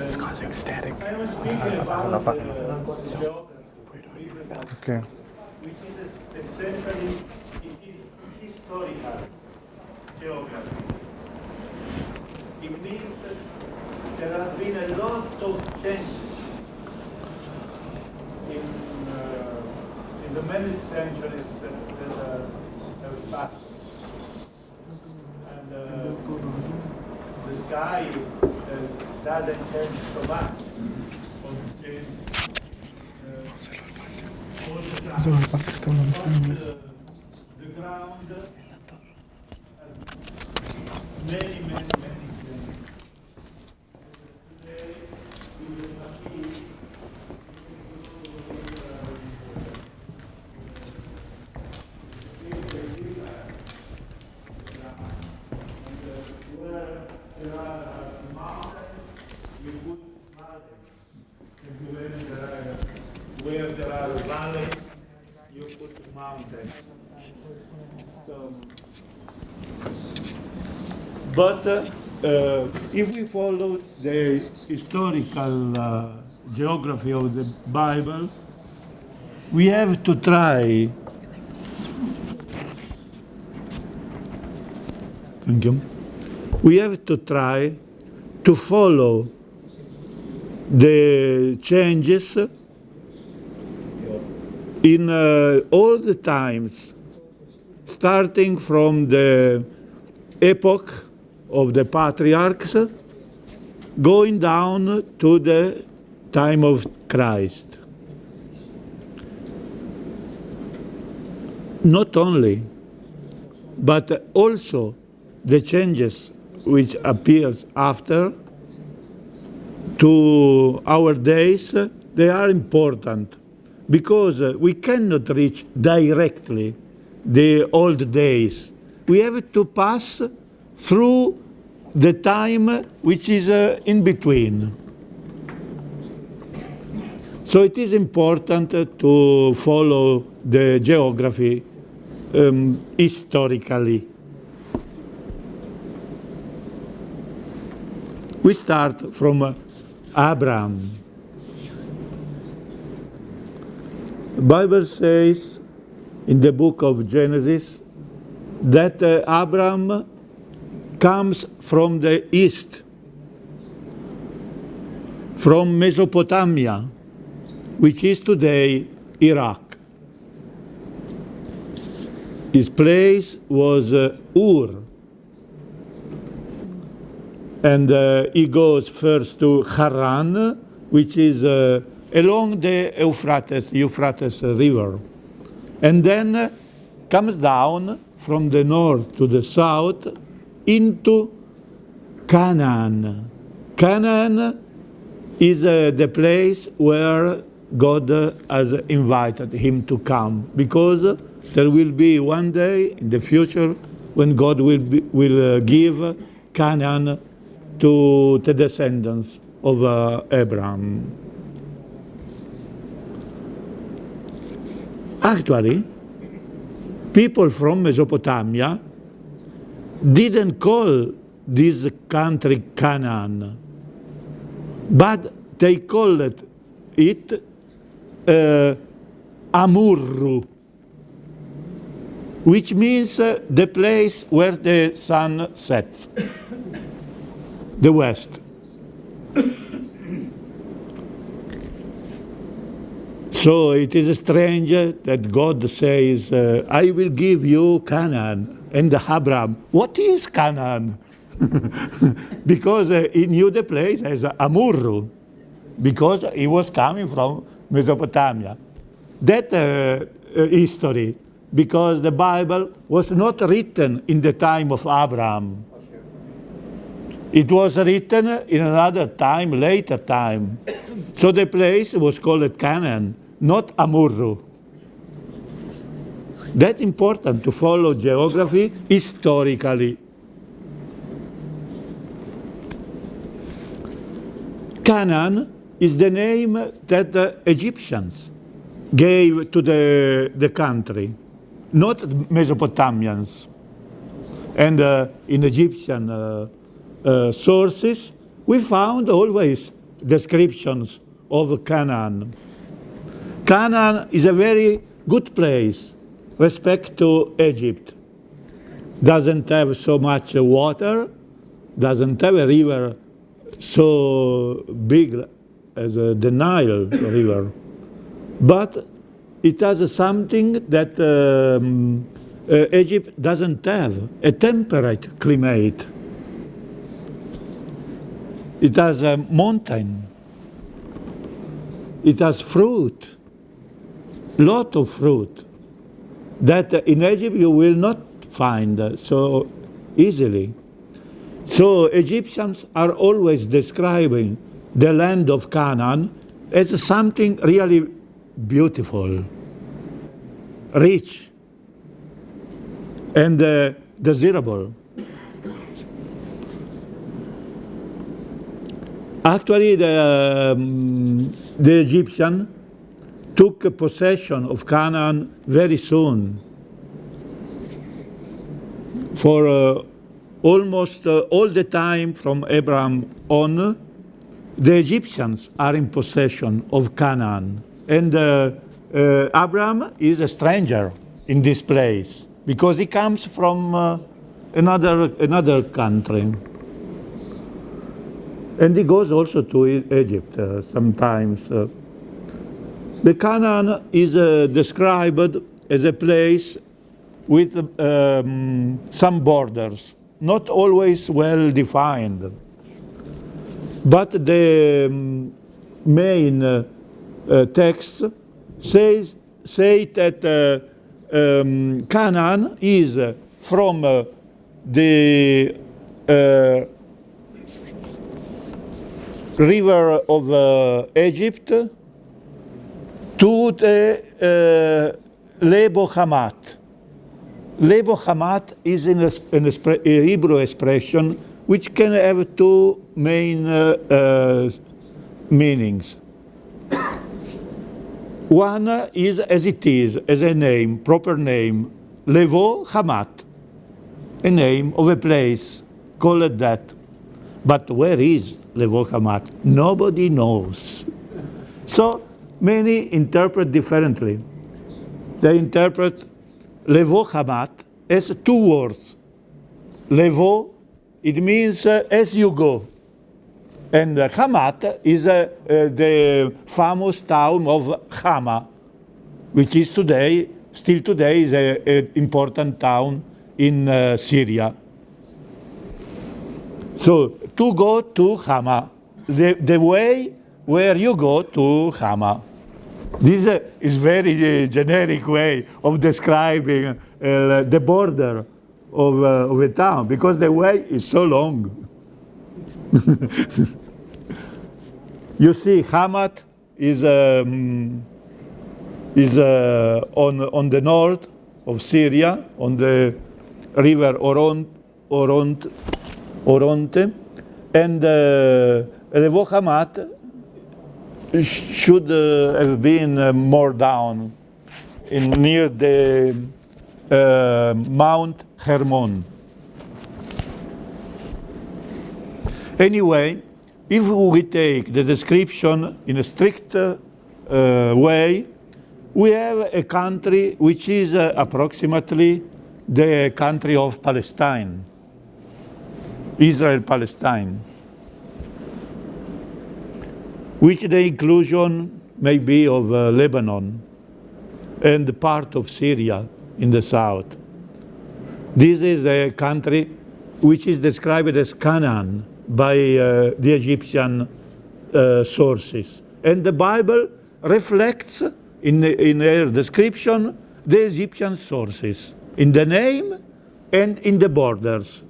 It's causing static. Okay. Which is essentially historical geography. It means there have been a lot of changes in the many centuries that have passed. And the sky doesn't change so much. The ground many things. Today we will see where there are mountains, you put mountains. Where there are valleys, you put mountains. So, but if we follow the historical geography of the Bible, we have to try. Thank you. We have to try to follow the changes in all the times, starting from the epoch of the patriarchs, going down to the time of Christ. Not only, but also the changes which appears after to our days, they are important because we cannot reach directly the old days. We have to pass through the time which is in between. So it is important to follow the geography historically. We start from Abraham. The Bible says in the book of Genesis that Abraham comes from the east, from Mesopotamia, which is today Iraq. His place was Ur. And he goes first to Haran, which is along the Euphrates River. And then comes down from the north to the south into Canaan. Canaan is the place where God has invited him to come, because there will be one day in the future when God will give Canaan to the descendants of Abraham. Actually, people from Mesopotamia didn't call this country Canaan, but they called it Amurru, which means the place where the sun sets, the west. So it is strange that God says, I will give you Canaan. And Abraham, what is Canaan? Because he knew the place as Amurru, because he was coming from Mesopotamia. That history, because the Bible was not written in the time of Abraham. It was written in another time, later time. So the place was called Canaan, not Amurru. That's important to follow geography historically. Canaan is the name that the Egyptians gave to the country, not Mesopotamians. And in Egyptian sources, we found always descriptions of Canaan. Canaan is a very good place respect to Egypt. Doesn't have so much water, doesn't have a river so big as the Nile River, but it has something that Egypt doesn't have, a temperate climate. It has a mountain. It has fruit, lot of fruit, that in Egypt you will not find so easily. So Egyptians are always describing the land of Canaan as something really beautiful, rich, and desirable. Actually, the Egyptian took possession of Canaan very soon. For almost all the time from Abraham on, the Egyptians are in possession of Canaan. And Abraham is a stranger in this place because he comes from another country. And he goes also to Egypt sometimes. The Canaan is described as a place with some borders, not always well defined. But the main text say that Canaan is from the river of Egypt to the Lebo Hamat. Lebo Hamat is a Hebrew expression which can have two main meanings. One is as it is, as a name, proper name, Levo Hamat, a name of a place called that. But where is Levo Hamat? Nobody knows. So many interpret differently. They interpret Levo Hamat as two words. Levo, it means as you go. And Hamat is the famous town of Hama, which is today, still today, is an important town in Syria. So to go to Hama, the way where you go to Hama. This is very generic way of describing the border of a town, because the way is so long. You see, Hamat is on the north of Syria, on the river Oronte, and Levo Hamat should have been more down, near the Mount Hermon. Anyway, if we take the description in a strict way, we have a country which is approximately the country of Palestine, Israel-Palestine, which the inclusion may be of Lebanon and part of Syria in the south. This is a country which is described as Canaan by the Egyptian sources. And the Bible reflects in their description the Egyptian sources, in the name and in the borders.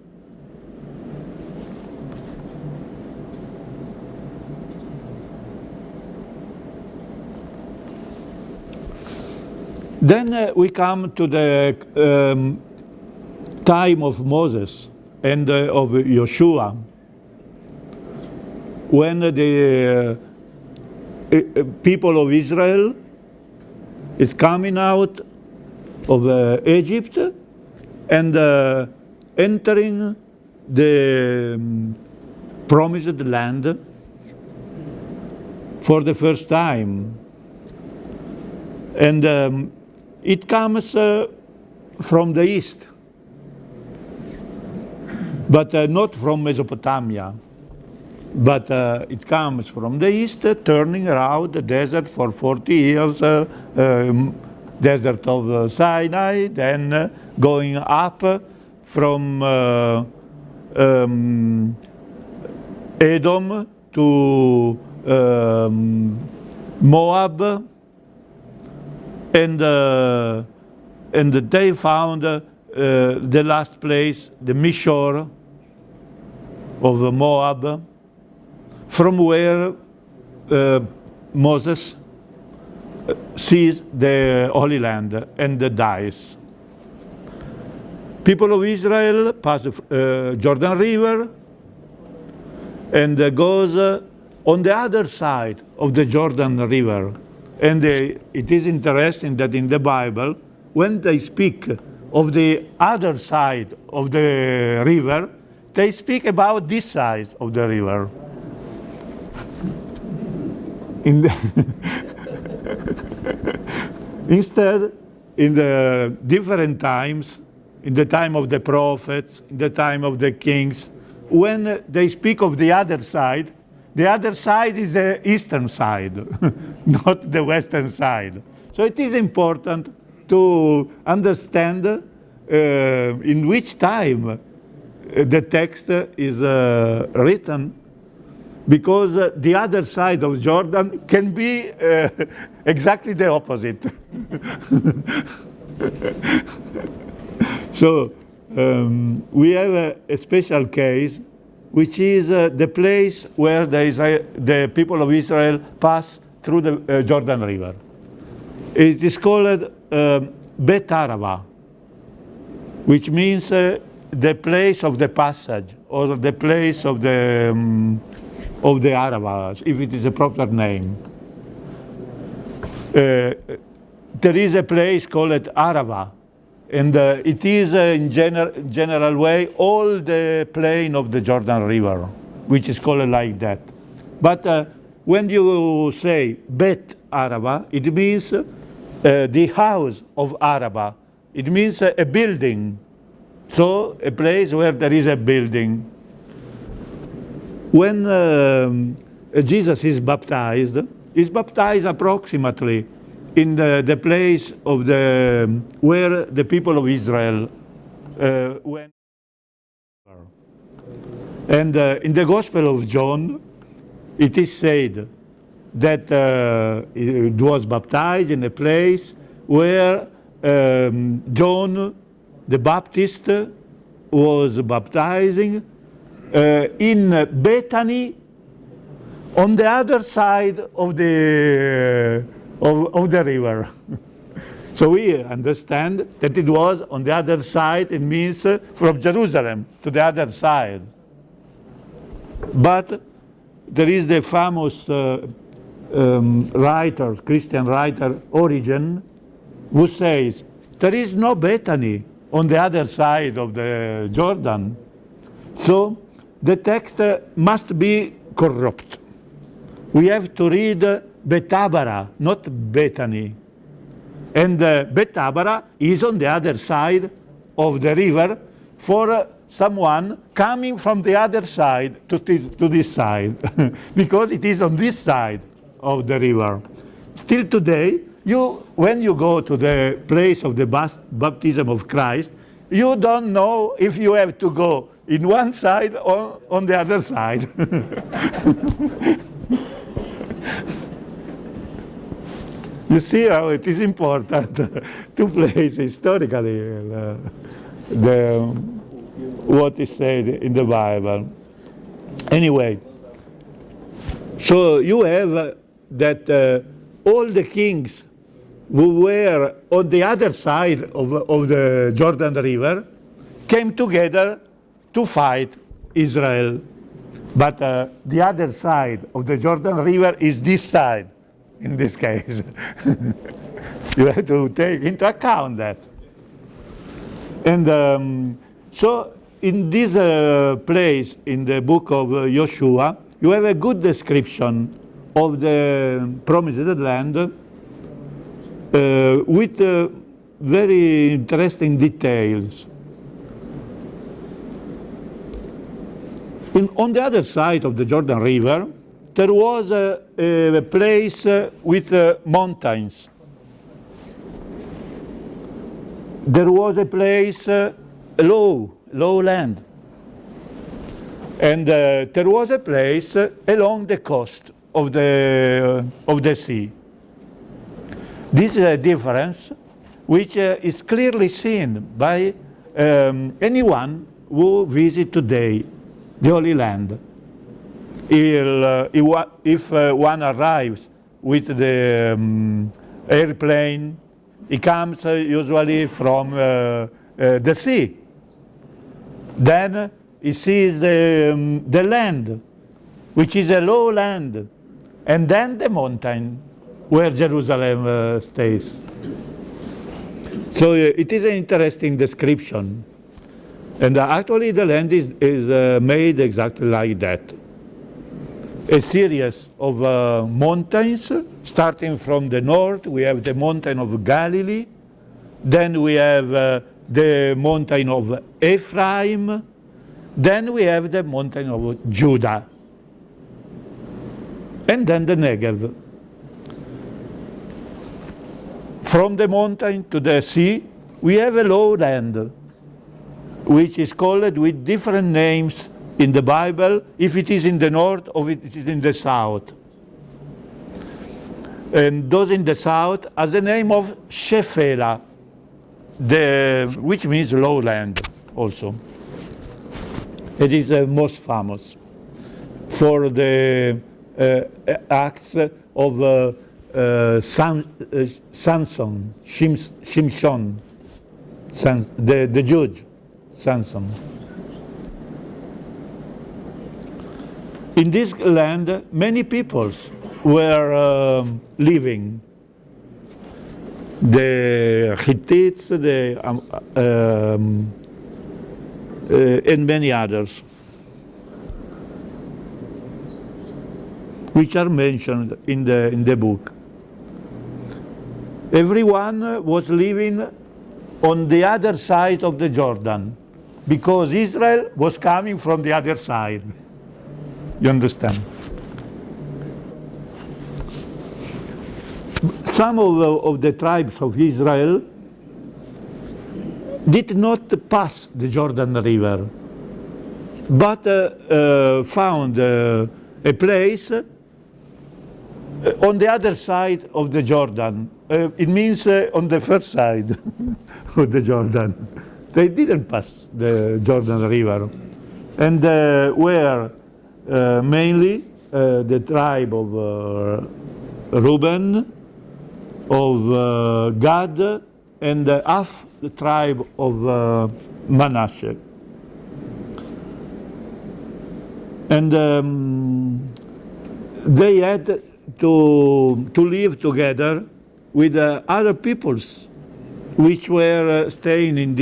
Then we come to the time of Moses and of Joshua, when the people of Israel is coming out of Egypt and entering the promised land. for the first time. And it comes from the east, but not from Mesopotamia. But it comes from the east, turning around the desert for 40 years, desert of Sinai, then going up from Edom to Moab, and they found the last place, the Mishor of Moab, from where Moses sees the Holy Land and dies. People of Israel pass the Jordan River and goes on the other side of the Jordan River. And it is interesting that in the Bible, when they speak of the other side of the river, they speak about this side of the river. Instead, in the different times, in the time of the prophets, in the time of the kings, when they speak of the other side is the eastern side, not the western side. So it is important to understand in which time the text is written, because the other side of Jordan can be exactly the opposite. So we have a special case, which is the place where the people of Israel pass through the Jordan River. It is called Bet Arava, which means the place of the passage, or the place of the Arava, if it is a proper name. There is a place called Arava, and it is in general way all the plain of the Jordan River, which is called like that. But when you say Bet Arava, it means the house of Arava. It means a building, so a place where there is a building. When Jesus is baptized approximately in the place of where the people of Israel went. And in the Gospel of John, it is said that it was baptized in a place where John the Baptist was baptizing in Bethany, on the other side of the river. So we understand that it was on the other side. It means from Jerusalem to the other side. But there is the famous writer, Christian writer Origen, who says there is no Bethany on the other side of the Jordan. So the text must be corrupt. We have to read Betabara, not Bethany. And Betabara is on the other side of the river for someone coming from the other side to this side, because it is on this side of the river. Still today, when you go to the place of the baptism of Christ, you don't know if you have to go in one side or on the other side. You see how it is important to place historically what is said in the Bible. Anyway, so you have that all the kings who were on the other side of the Jordan River came together to fight Israel. But the other side of the Jordan River is this side, in this case. You have to take into account that. And so in this place, in the book of Joshua, you have a good description of the promised land with very interesting details. On the other side of the Jordan River, there was a place with mountains. There was a place, low land. And there was a place along the coast of the sea. This is a difference which is clearly seen by anyone who visits today the Holy Land. If one arrives with the airplane, he comes usually from the sea. Then he sees the land, which is a low land, and then the mountain where Jerusalem stays. So it is an interesting description. And actually the land is made exactly like that. A series of mountains, starting from the north. We have the mountain of Galilee, then we have the mountain of Ephraim, then we have the mountain of Judah, and then the Negev. From the mountain to the sea, we have a lowland, which is called with different names in the Bible, if it is in the north or if it is in the south. And those in the south has the name of Shephelah, which means lowland also. It is most famous for the acts of Samson, Shimshon, the judge, Samson. In this land, many peoples were living. The Hittites, and many others, which are mentioned in the book. Everyone was living on the other side of the Jordan, because Israel was coming from the other side. You understand? Some of the tribes of Israel did not pass the Jordan River, but found a place on the other side of the Jordan. It means on the first side of the Jordan. They didn't pass the Jordan River, and were mainly the tribe of Reuben, of Gad, and half the tribe of Manasseh. And they had to live together with other peoples which were staying in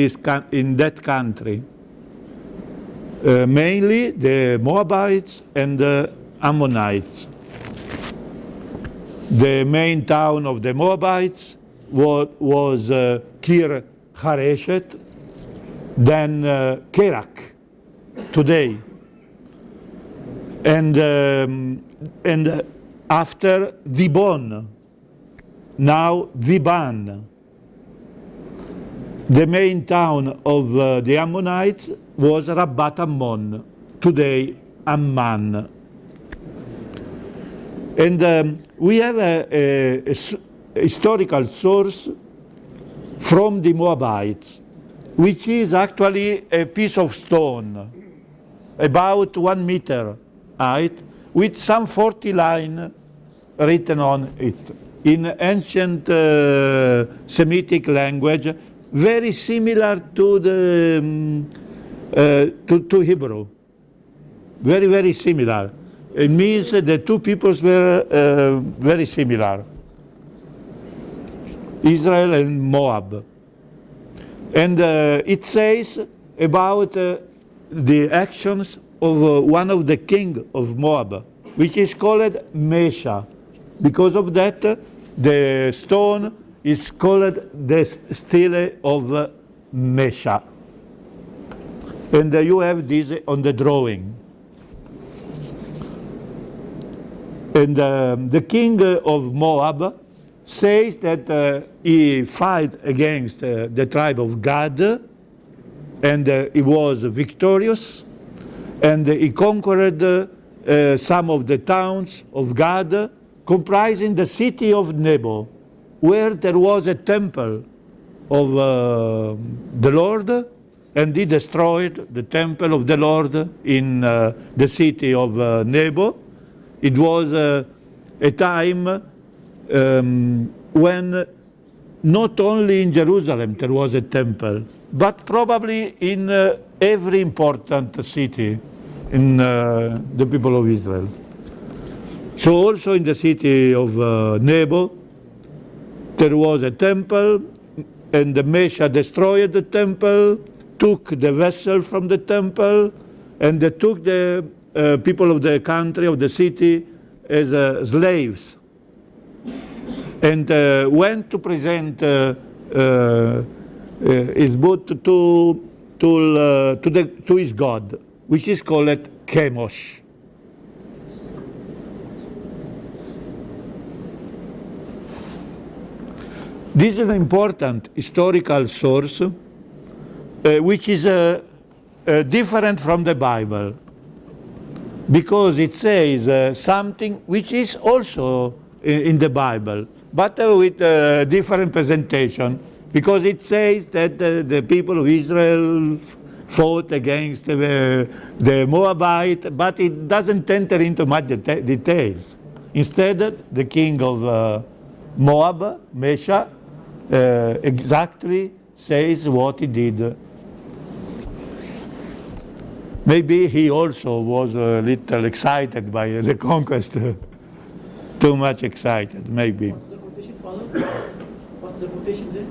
that country. Mainly the Moabites and the Ammonites. The main town of the Moabites was Kir Hareshet, then Kerak, today. And after Dibon, now Diban. The main town of the Ammonites was Rabbat Ammon, today Amman. And we have a historical source from the Moabites, which is actually a piece of stone, about 1 meter height, with some 40 lines written on it in ancient Semitic language, very similar to to Hebrew. Very, very similar. It means the two peoples were very similar, Israel and Moab. And it says about the actions of one of the king of Moab, which is called Mesha. Because of that, the stone is called the stele of Mesha. And you have this on the drawing. And the king of Moab says that he fight against the tribe of Gad, and he was victorious, and he conquered some of the towns of Gad, comprising the city of Nebo, where there was a temple of the Lord, and he destroyed the temple of the Lord in the city of Nebo. It was a time when not only in Jerusalem there was a temple, but probably in every important city in the people of Israel. So also in the city of Nebo, there was a temple, and the Mesha destroyed the temple, took the vessel from the temple, and they took the people of the country, of the city, as slaves, and went to present his boot to his god, which is called Chemosh. This is an important historical source, which is different from the Bible, because it says something which is also in the Bible, but with a different presentation, because it says that the people of Israel fought against the Moabite, but it doesn't enter into much details. Instead, the king of Moab, Mesha, exactly says what he did. Maybe he also was a little excited by the conquest, too much excited, maybe. What's the quotation, Father? What's the quotation there?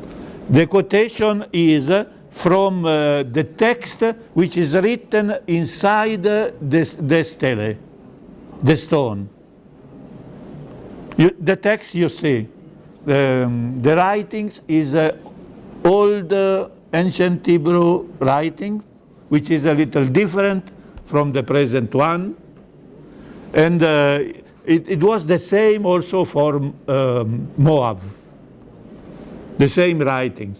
The quotation is from the text which is written inside the stele, the stone. The text you see, the writings is old ancient Hebrew writing, which is a little different from the present one. And it was the same also for Moab, the same writings,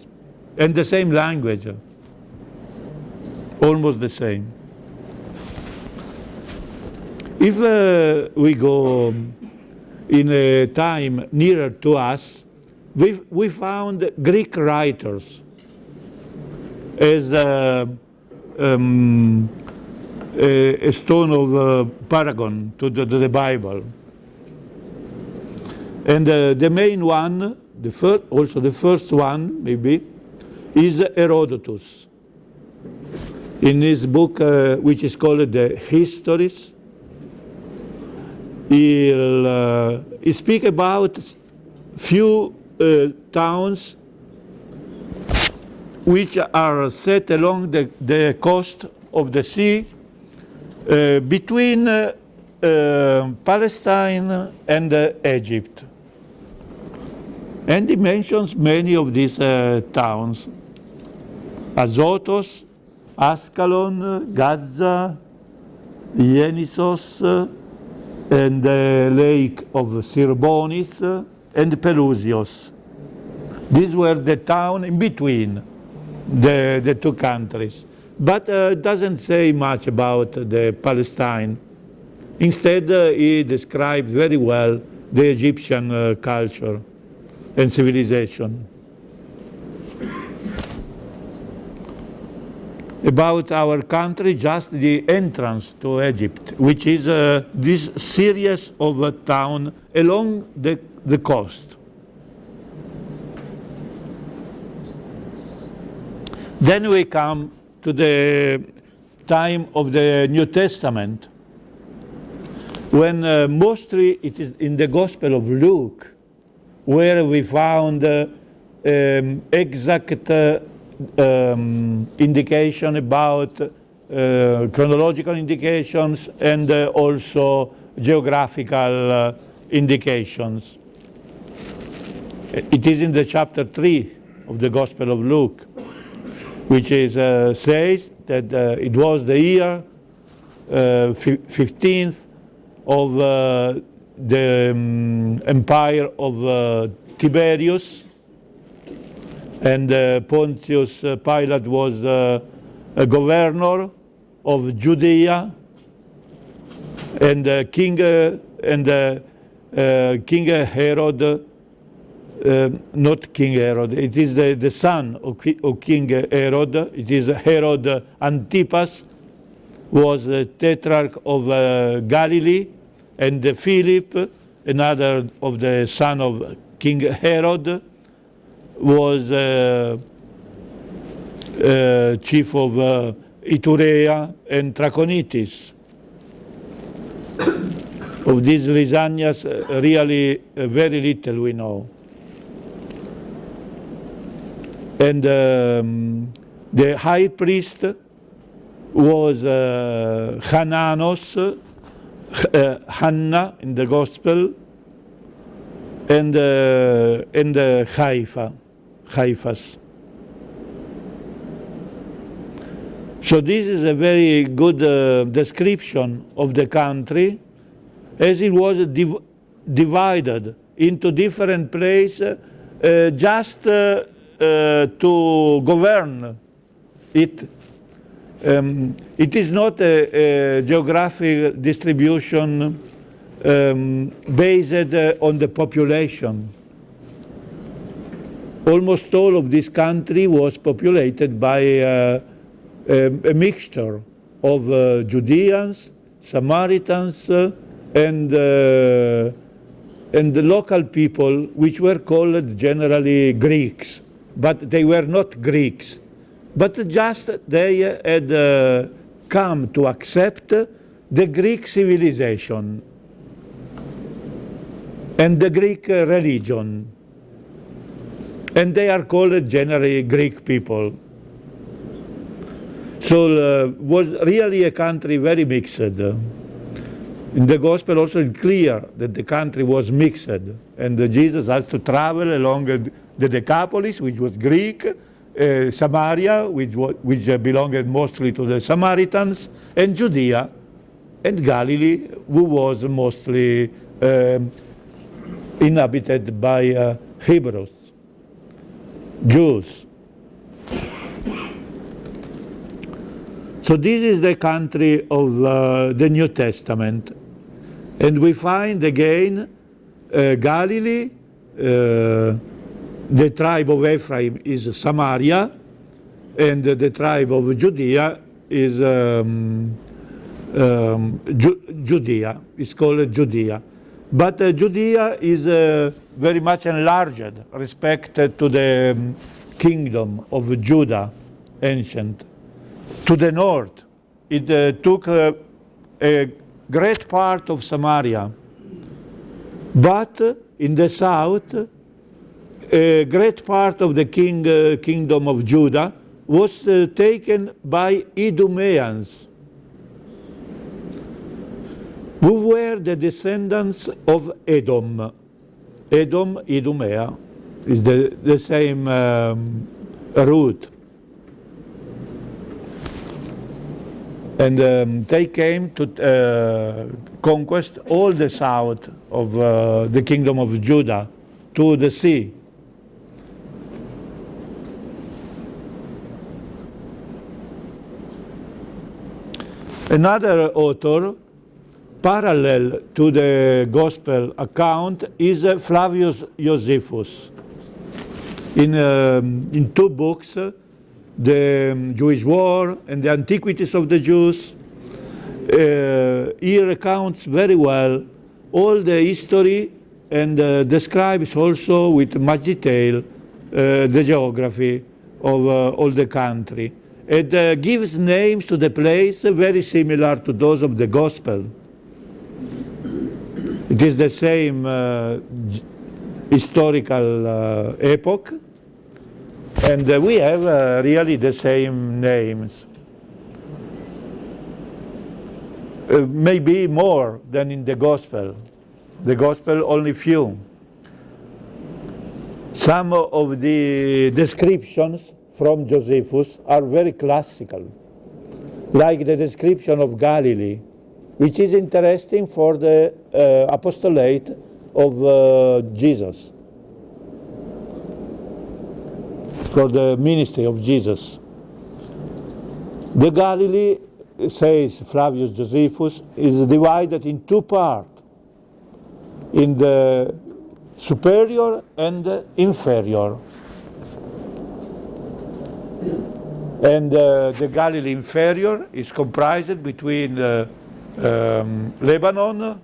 and the same language, almost the same. If we go in a time nearer to us, we found Greek writers as a stone of paragon to the Bible. And the main one, also the first one maybe, is Herodotus. In his book, which is called the Histories, he speaks about few towns which are set along the coast of the sea between Palestine and Egypt. And he mentions many of these towns: Azotus, Ascalon, Gaza, Genesos, and the lake of Sirbonis, and Pelusios. These were the towns in between the two countries. But it doesn't say much about the Palestine. Instead, he describes very well the Egyptian culture and civilization. About our country, just the entrance to Egypt, which is this series of towns along the coast. Then we come to the time of the New Testament, when mostly it is in the Gospel of Luke where we found exact indication about chronological indications, and also geographical indications. It is in the chapter 3 of the Gospel of Luke, which is, says that it was the year 15th of the empire of Tiberius, and Pontius Pilate was a governor of Judea, and King Herod, not King Herod, it is the son of King Herod, it is Herod Antipas, was the tetrarch of Galilee, and Philip, another of the son of King Herod, was chief of Iturea and Trachonitis. Of these Lysanias, really very little we know. And the high priest was Hananos, Hannah in the Gospel, and Caiaphas. So this is a very good description of the country, as it was divided into different places just to govern it. It is not a geographic distribution based on the population. Almost all of this country was populated by a mixture of Judeans, Samaritans, and the local people, which were called generally Greeks, but they were not Greeks, but just they had come to accept the Greek civilization and the Greek religion, and they are called generally Greek people. So was really a country very mixed. In the Gospel also it's clear that the country was mixed, and Jesus has to travel along the Decapolis, which was Greek, Samaria, which belonged mostly to the Samaritans, and Judea, and Galilee, who was mostly inhabited by Hebrews, Jews. So this is the country of the New Testament. And we find again Galilee, the tribe of Ephraim is Samaria, and the tribe of Judea is Judea. It's called Judea. But Judea is very much enlarged respect to the kingdom of Judah, ancient. To the north, it took a great part of Samaria, but in the south, a great part of the kingdom of Judah was taken by Idumeans, who were the descendants of Edom. Edom, Idumea, is the same root. And they came to conquest all the south of the kingdom of Judah to the sea. Another author, parallel to the Gospel account, is Flavius Josephus. In two books, the Jewish War and the Antiquities of the Jews, he recounts very well all the history and describes also with much detail the geography of all the country. It gives names to the place very similar to those of the Gospel. It is the same historical epoch, and we have really the same names. maybe more than in the Gospel. The Gospel only few. Some of the descriptions from Josephus are very classical, like the description of Galilee, which is interesting for the apostolate of Jesus, for the ministry of Jesus. The Galilee, says Flavius Josephus, is divided in two parts, in the superior and the inferior. And the Galilee inferior is comprised between Lebanon,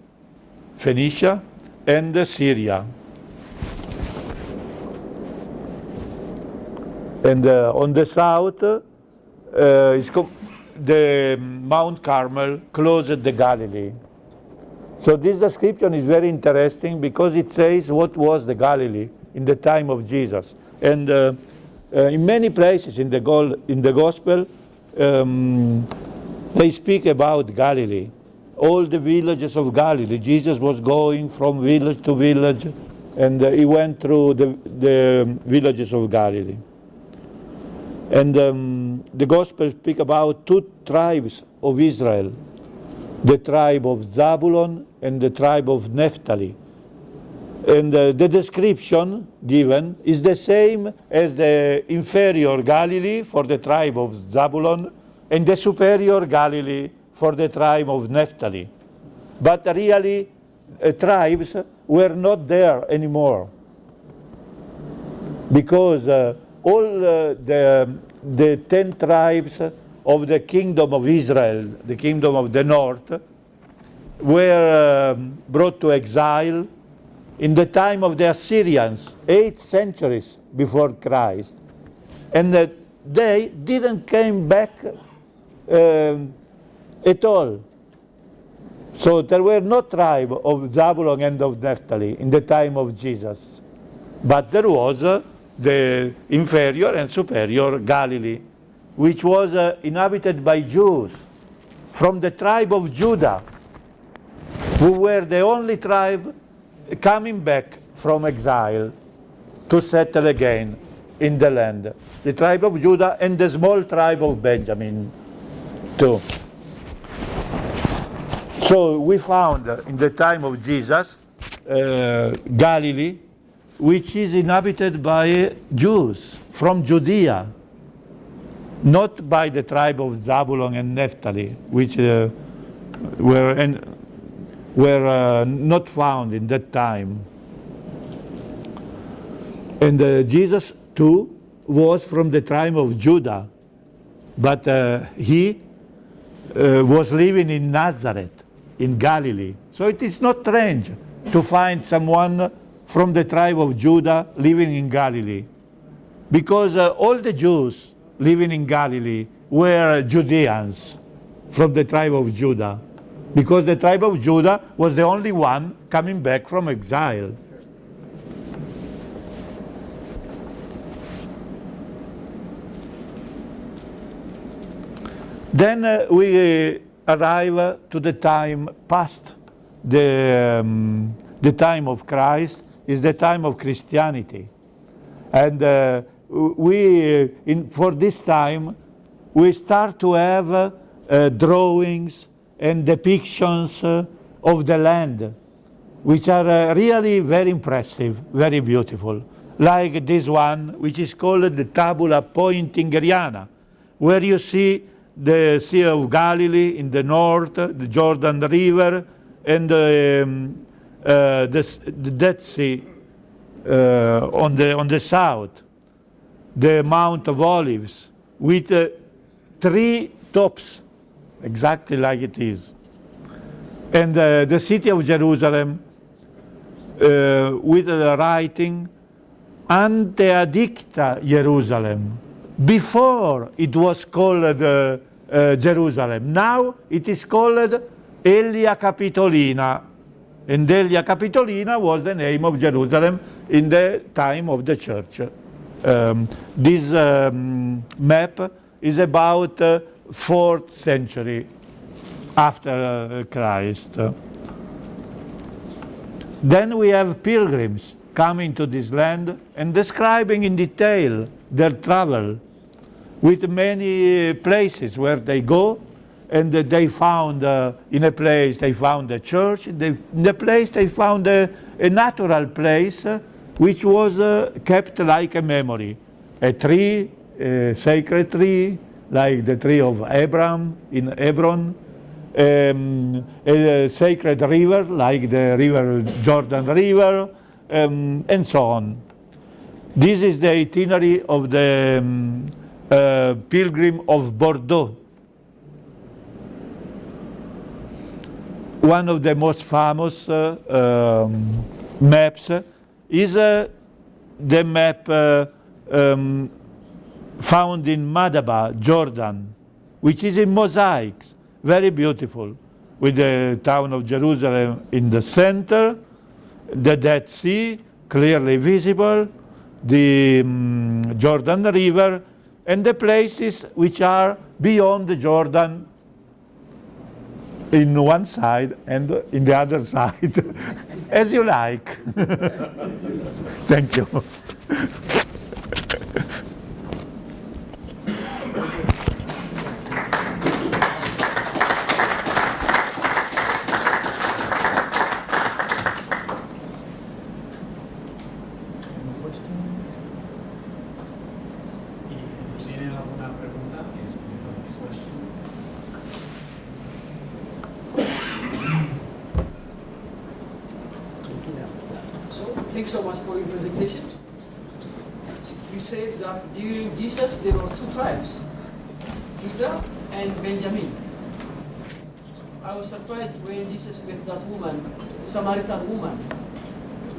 Phoenicia, and Syria. And on the south, the Mount Carmel closed the Galilee. So this description is very interesting because it says what was the Galilee in the time of Jesus. And in many places in the Gospel, they speak about Galilee. All the villages of Galilee. Jesus was going from village to village, and he went through the villages of Galilee. And the Gospel speak about two tribes of Israel, the tribe of Zabulon and the tribe of Naphtali. And the description given is the same as the inferior Galilee for the tribe of Zabulon and the superior Galilee for the tribe of Naphtali. But really, tribes were not there anymore, because all the 10 tribes of the kingdom of Israel, the kingdom of the north, were brought to exile in the time of the Assyrians, 8 centuries before Christ. And they didn't come back at all. So there were no tribe of Zabulon and of Naphtali in the time of Jesus. But there was the inferior and superior Galilee, which was inhabited by Jews from the tribe of Judah, who were the only tribe coming back from exile to settle again in the land. The tribe of Judah and the small tribe of Benjamin too. So we found in the time of Jesus Galilee, which is inhabited by Jews from Judea, not by the tribe of Zabulon and Naphtali, which were not found in that time. And Jesus too was from the tribe of Judah, but he was living in Nazareth, in Galilee. So it is not strange to find someone from the tribe of Judah living in Galilee, because all the Jews living in Galilee were Judeans from the tribe of Judah, because the tribe of Judah was the only one coming back from exile. Then we arrive to the time past the time of Christ, is the time of Christianity. And for this time, we start to have drawings and depictions of the land, which are really very impressive, very beautiful. Like this one, which is called the Tabula Pointingeriana, where you see the Sea of Galilee in the north, the Jordan River, and the Dead Sea on the south, the Mount of Olives, with 3 tops, exactly like it is. And the city of Jerusalem with the writing, Ante addicta Jerusalem. Before it was called Jerusalem. Now it is called Aelia Capitolina. And Aelia Capitolina was the name of Jerusalem in the time of the church. This map is about 4th century after Christ. Then we have pilgrims coming to this land and describing in detail their travel with many places where they go, and they found in a place they found a church, in the place they found a natural place which was kept like a memory, a tree, a sacred tree, like the tree of Abraham in Hebron, a sacred river like the river Jordan River, and so on. This is the itinerary of the pilgrim of Bordeaux. One of the most famous maps is the map found in Madaba, Jordan, which is in mosaics, very beautiful, with the town of Jerusalem in the center, the Dead Sea clearly visible, the Jordan River, and the places which are beyond the Jordan in one side and in the other side, as you like. Thank you. Thanks so much for your presentation. You said that during Jesus there were two tribes, Judah and Benjamin. I was surprised when Jesus met that woman, Samaritan woman.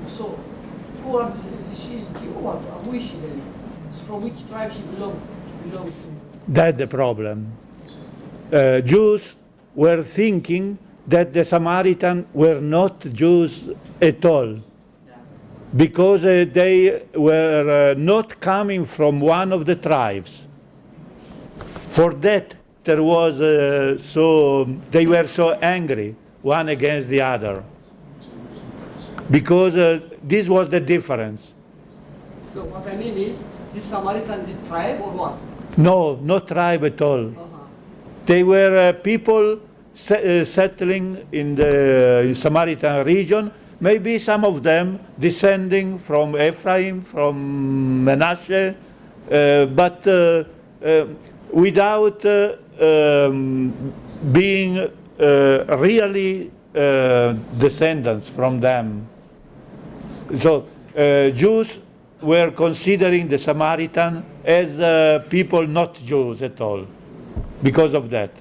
So, is she Jew or what? Who is she then? From which tribe she belonged to? That's the problem. Jews were thinking that the Samaritans were not Jews at all, because they were not coming from one of the tribes. For that, there was they were so angry one against the other, because this was the difference. No, what I mean is, this Samaritan, the tribe or what? No, not tribe at all. They were people settling in the Samaritan region. Maybe some of them descending from Ephraim, from Manasseh, but without being really descendants from them. So Jews were considering the Samaritan as people not Jews at all, because of that.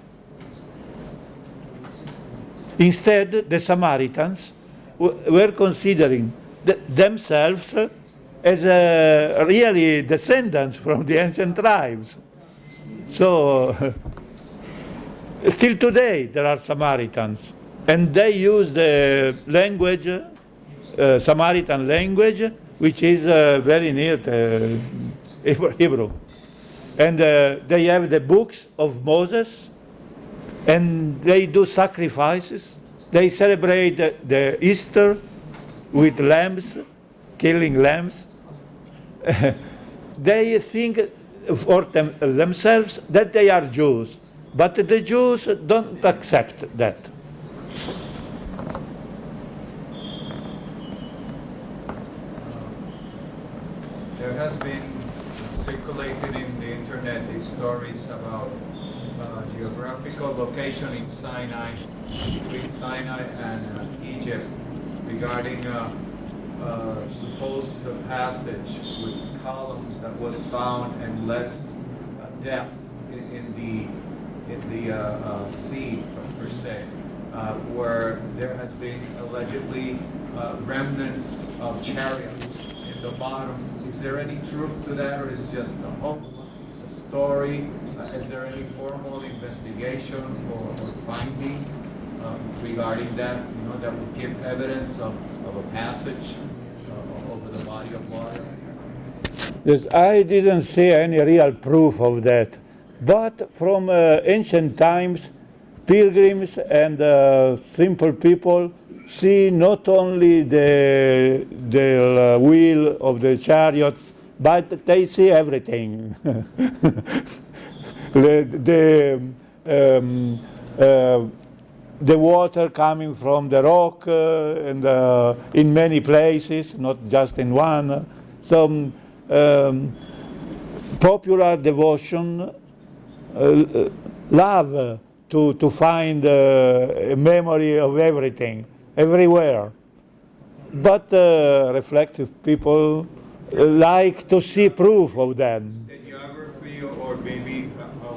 Instead, the Samaritans were considering themselves as really descendants from the ancient tribes. So still today there are Samaritans, and they use the language, Samaritan language, which is very near to Hebrew. And they have the books of Moses, and they do sacrifices. They celebrate the Easter with lambs, killing lambs. They think for themselves that they are Jews, but the Jews don't accept that. There has been circulated in the internet these stories about geographical location in Sinai, between Sinai and Egypt, regarding supposed passage with columns that was found and less depth in the sea per se, where there has been allegedly remnants of chariots in the bottom. Is there any truth to that, or is it just a hoax, a story? Is there any formal investigation or finding regarding that, that would give evidence of a passage over the body of water? Yes, I didn't see any real proof of that. But from ancient times, pilgrims and simple people see not only the wheel of the chariots, but they see everything. The water coming from the rock and in many places, not just in one. Some popular devotion, love to find a memory of everything, everywhere. But reflective people like to see proof of that. The geography, or maybe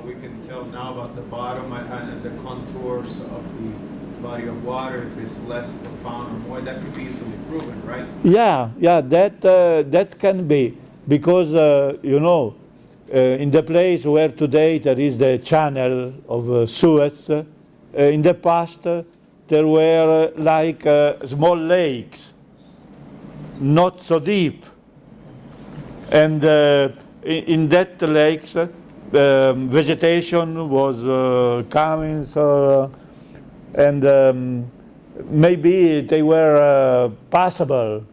we can tell now about the bottom and the contours of the body of water, if it's less profound or more, that could be easily proven, right? Yeah, that can be, because in the place where today there is the channel of Suez, in the past there were like small lakes, not so deep, and in that lakes vegetation was coming, so and maybe they were passable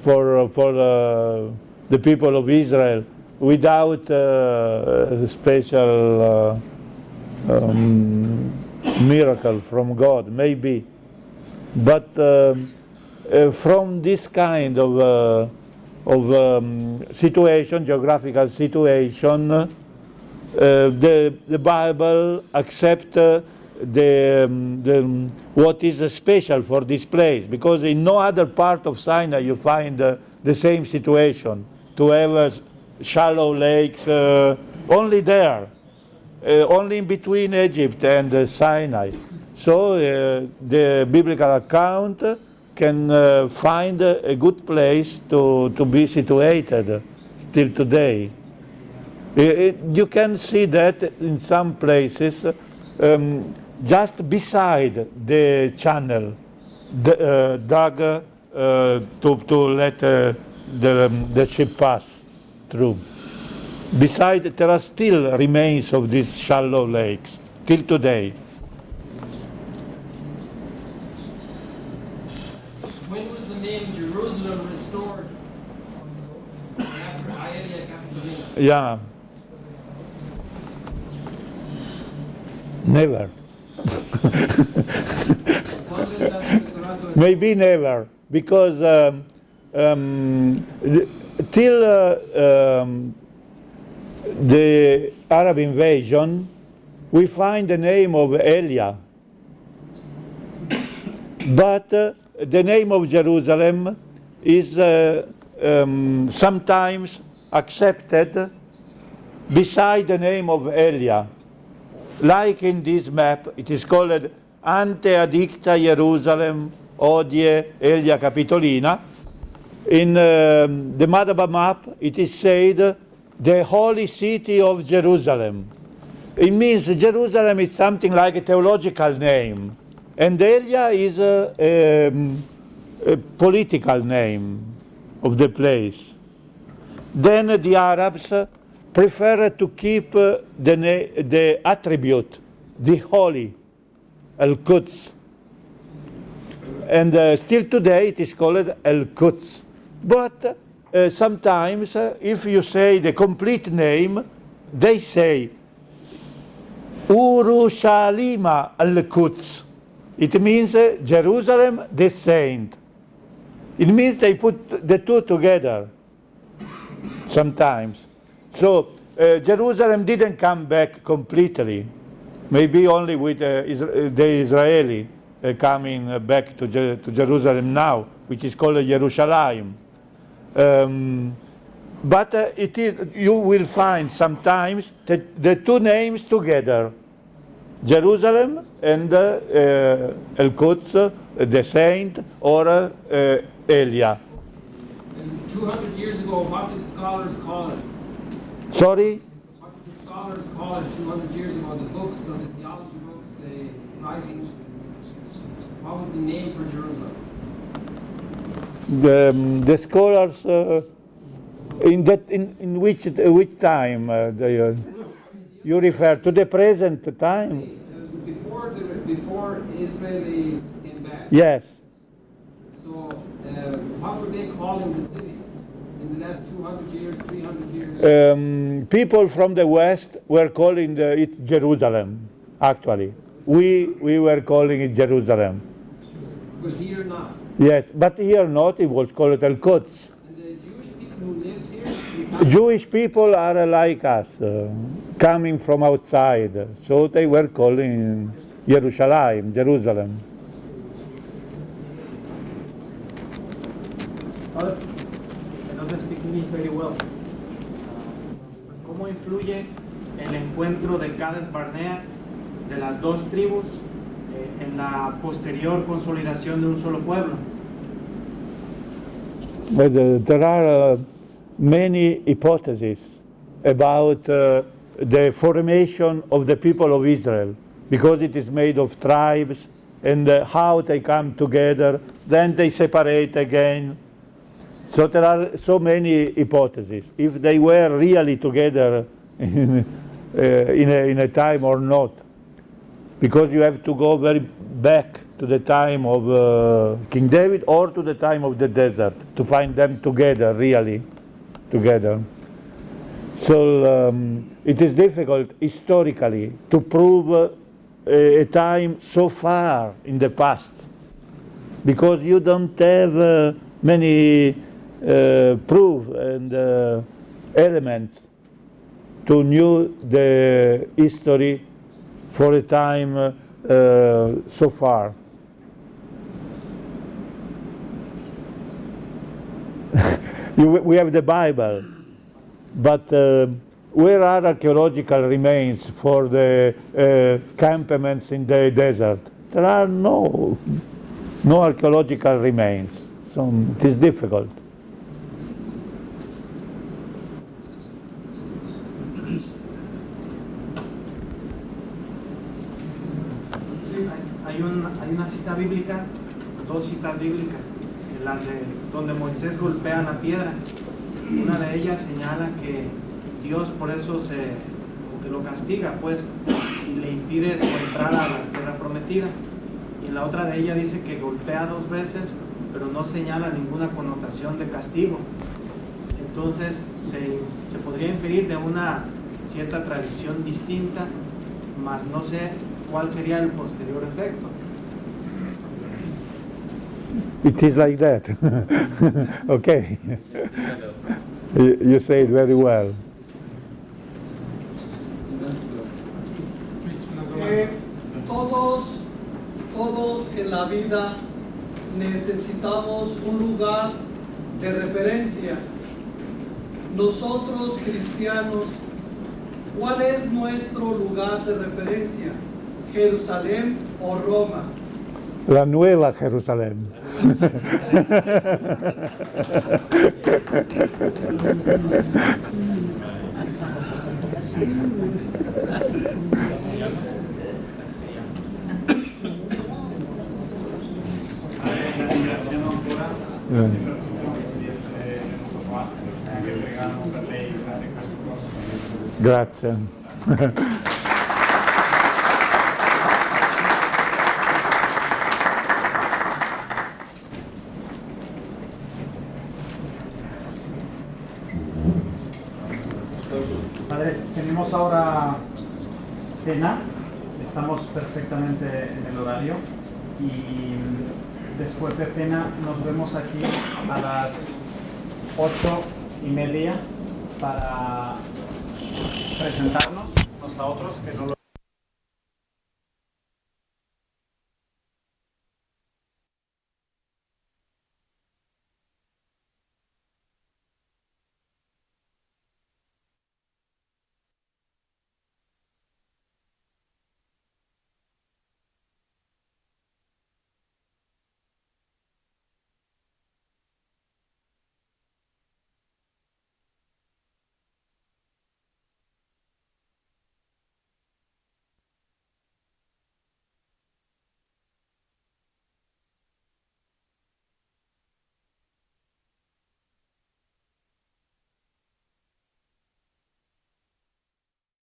for the people of Israel without special miracle from God, maybe. But from this kind of situation, geographical situation, the Bible accepts what is special for this place, because in no other part of Sinai you find the same situation, to have shallow lakes, only there, only in between Egypt and Sinai. So the biblical account can find a good place to be situated still today. You can see that in some places, just beside the channel, dug to let the ship pass through. Beside, there are still remains of these shallow lakes till today. When was the name Jerusalem restored? After Aelia Capitolina. Yeah. Never. Maybe never, because till the Arab invasion, we find the name of Elia. But the name of Jerusalem is sometimes accepted beside the name of Elia. Like in this map, it is called Ante Adicta Jerusalem Odie Elia Capitolina. In the Madaba map, it is said the holy city of Jerusalem. It means Jerusalem is something like a theological name, and Elia is a political name of the place. Then the Arabs prefer to keep the attribute, the holy, Al-Quds. And still today it is called Al-Quds. But sometimes if you say the complete name, they say Urushalima Al-Quds. It means Jerusalem the Saint. It means they put the two together sometimes. So Jerusalem didn't come back completely, maybe only with the Israeli coming back to Jerusalem now, which is called Jerusalem. But it is, you will find sometimes the two names together, Jerusalem and El-Quds, the Saint, or Elia. And 200 years ago, what did scholars call it? Sorry? What did the scholars call it 200 years ago? The books, the theology books, the writings. What was the name for Jerusalem? The scholars in which time you refer to the present time? Israelis came back. Yes. So, how were they calling the city in the last 200 years, 300 years? People from the West were calling it Jerusalem, actually. We were calling it Jerusalem. But here not. Yes, but here not, it was called El-Quds. And the Jewish people who lived here, Jewish people are like us, coming from outside, so they were calling Jerusalem, Jerusalem. Father, I don't speak English very well. ¿Cómo influye el encuentro de Cades Barnea de las dos tribus en la posterior consolidación de un solo pueblo? But there are many hypotheses about the formation of the people of Israel, because it is made of tribes, and how they come together, then they separate again. So there are so many hypotheses, if they were really together in a time or not, because you have to go very back to the time of King David or to the time of the desert to find them together, really together. So it is difficult historically to prove a time so far in the past, because you don't have many proof and elements to know the history for a time so far. We have the Bible, but where are archaeological remains for the campaments in the desert? There are no archaeological remains, so it is difficult. Hay una cita bíblica, dos citas bíblicas, donde Moisés golpea la piedra. Una de ellas señala que Dios por eso como que lo castiga, pues, y le impide su entrada a la tierra prometida. Y la otra de ellas dice que golpea 2 veces, pero no señala ninguna connotación de castigo. Entonces se podría inferir de una cierta tradición distinta, mas no sé cuál sería el posterior efecto. It is like that. Okay. You say it very well. Todos en la vida necesitamos un lugar de referencia. Nosotros cristianos, ¿cuál es nuestro lugar de referencia? ¿Jerusalén o Roma? La Nueva Jerusalén. Grazie. Padres, tenemos ahora cena, estamos perfectamente en el horario y después de cena nos vemos aquí a las 8:30 para presentarnos a otros que no lo